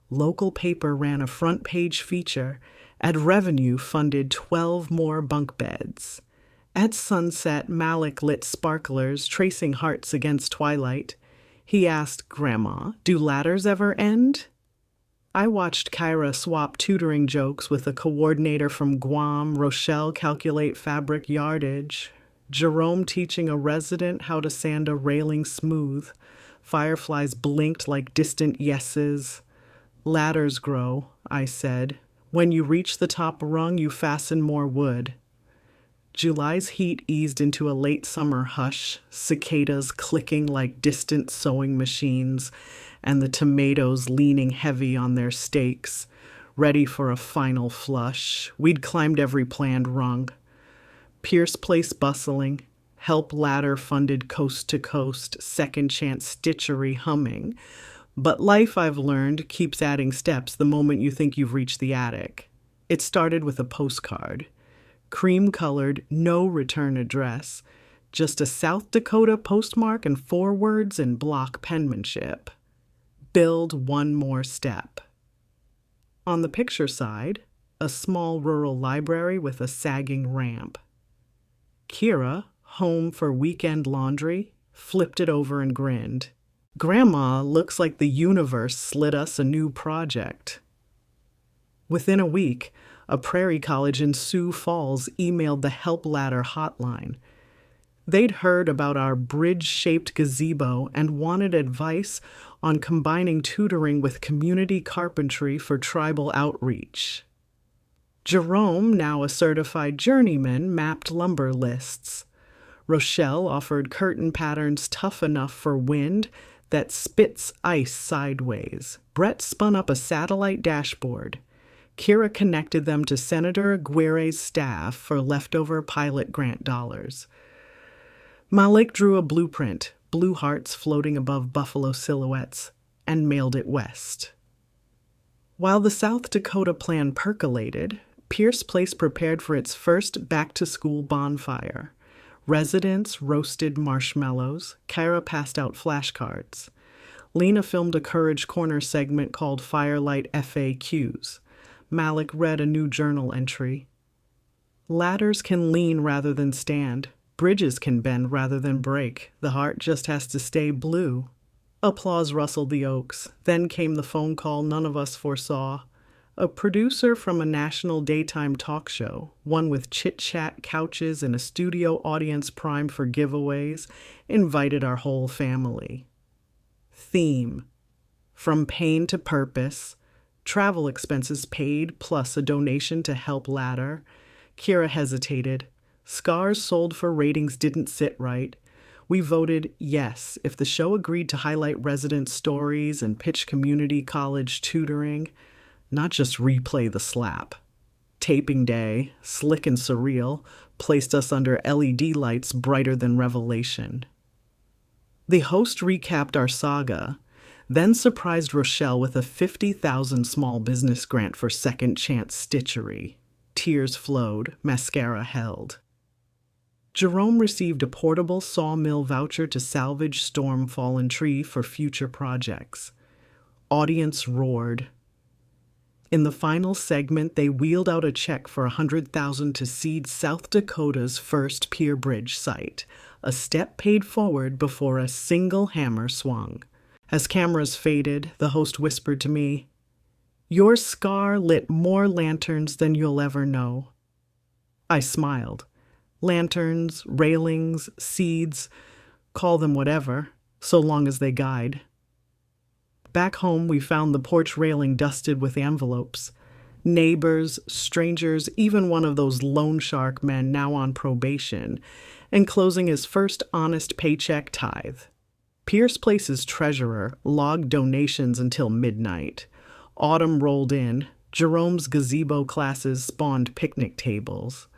Local paper ran a front-page feature. Ad revenue funded 12 more bunk beds. At sunset, Malik lit sparklers, tracing hearts against twilight. He asked, "Grandma, do ladders ever end?" I watched Kyra swap tutoring jokes with a coordinator from Guam, Rochelle calculate fabric yardage, Jerome teaching a resident how to sand a railing smooth. Fireflies blinked like distant yeses. "Ladders grow," I said. "When you reach the top rung, you fasten more wood." July's heat eased into a late summer hush, cicadas clicking like distant sewing machines, and the tomatoes leaning heavy on their stakes, ready for a final flush. We'd climbed every planned rung. Pierce Place bustling, help ladder funded coast to coast, second chance stitchery humming. But life, I've learned, keeps adding steps the moment you think you've reached the attic. It started with a postcard. Cream-colored, no return address. Just a South Dakota postmark and 4 words in block penmanship. Build one more step. On the picture side, a small rural library with a sagging ramp. Kira, home for weekend laundry, flipped it over and grinned. Grandma looks like the universe slid us a new project. Within a week, a prairie college in Sioux Falls emailed the Help Ladder hotline. They'd heard about our bridge-shaped gazebo and wanted advice on combining tutoring with community carpentry for tribal outreach. Jerome, now a certified journeyman, mapped lumber lists. Rochelle offered curtain patterns tough enough for wind that spits ice sideways. Brett spun up a satellite dashboard. Kira connected them to Senator Aguirre's staff for leftover pilot grant dollars. Malik drew a blueprint, blue hearts floating above buffalo silhouettes, and mailed it west. While the South Dakota plan percolated, Pierce Place prepared for its first back-to-school bonfire. Residents roasted marshmallows. Kira passed out flashcards. Lena filmed a Courage Corner segment called Firelight FAQs. Malik read a new journal entry. Ladders can lean rather than stand. Bridges can bend rather than break. The heart just has to stay blue. Applause rustled the oaks. Then came the phone call none of us foresaw. A producer from a national daytime talk show, one with chit-chat couches and a studio audience primed for giveaways, invited our whole family. Theme: from pain to purpose. Travel expenses paid, plus a donation to Help Ladder. Kira hesitated. Scars sold for ratings didn't sit right. We voted yes if the show agreed to highlight resident stories and pitch community college tutoring, not just replay the slap. Taping day, slick and surreal, placed us under LED lights brighter than Revelation. The host recapped our saga, then surprised Rochelle with a $50,000 small business grant for second chance stitchery. Tears flowed, mascara held. Jerome received a portable sawmill voucher to salvage storm-fallen tree for future projects. Audience roared. In the final segment, they wheeled out a check for $100,000 to seed South Dakota's first pier bridge site, a step paid forward before a single hammer swung. As cameras faded, the host whispered to me, "Your scar lit more lanterns than you'll ever know." I smiled. Lanterns, railings, seeds, call them whatever, so long as they guide. Back home, we found the porch railing dusted with envelopes. Neighbors, strangers, even one of those loan shark men now on probation, enclosing his first honest paycheck tithe. Pierce Place's treasurer logged donations until midnight. Autumn rolled in. Jerome's gazebo classes spawned picnic tables.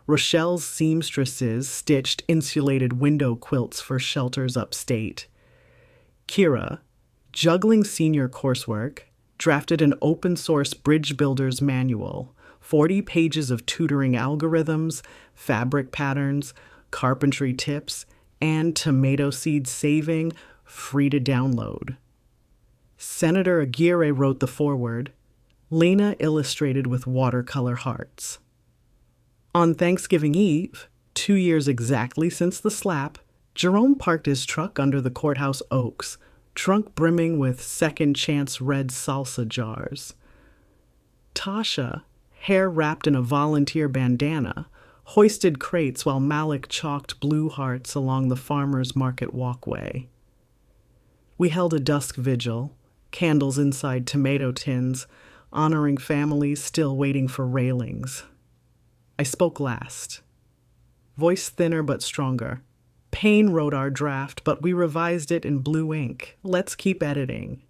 Rochelle's seamstresses stitched insulated window quilts for shelters upstate. Kira, juggling senior coursework, drafted an open-source bridge builder's manual, 40 pages of tutoring algorithms, fabric patterns, carpentry tips, and tomato seed saving, free to download. Senator Aguirre wrote the foreword. Lena illustrated with watercolor hearts. On Thanksgiving Eve, 2 years exactly since the slap, Jerome parked his truck under the courthouse oaks, trunk brimming with second chance red salsa jars. Tasha, hair wrapped in a volunteer bandana, hoisted crates while Malik chalked blue hearts along the farmer's market walkway. We held a dusk vigil, candles inside tomato tins, honoring families still waiting for railings. I spoke last. voice thinner but stronger. Payne wrote our draft, but we revised it in blue ink. Let's keep editing.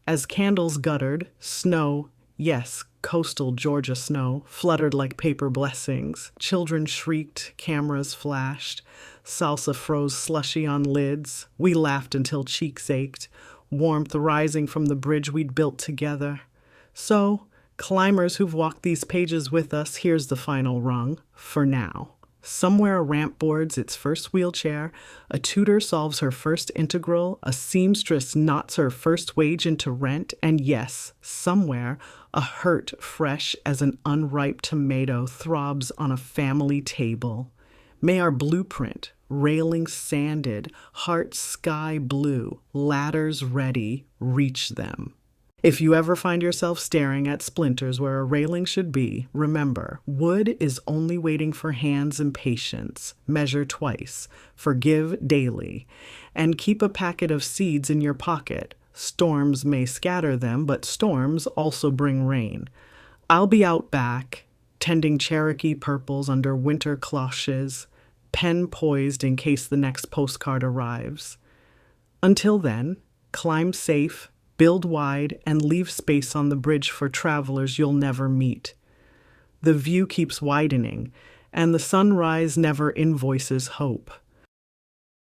As candles guttered, snow, yes, coastal Georgia snow, fluttered like paper blessings. Children shrieked, cameras flashed, salsa froze slushy on lids. We laughed until cheeks ached, warmth rising from the bridge we'd built together. So, climbers who've walked these pages with us, here's the final rung, for now. Somewhere a ramp boards its first wheelchair, a tutor solves her first integral, a seamstress knots her first wage into rent, and yes, somewhere a hurt fresh as an unripe tomato throbs on a family table. May our blueprint, railings sanded, hearts sky blue, ladders ready, reach them. If you ever find yourself staring at splinters where a railing should be, remember, wood is only waiting for hands and patience. Measure twice, forgive daily, and keep a packet of seeds in your pocket. Storms may scatter them, but storms also bring rain. I'll be out back, tending Cherokee purples under winter cloches, pen poised in case the next postcard arrives. Until then, climb safe, build wide, and leave space on the bridge for travelers you'll never meet. The view keeps widening, and the sunrise never invoices hope.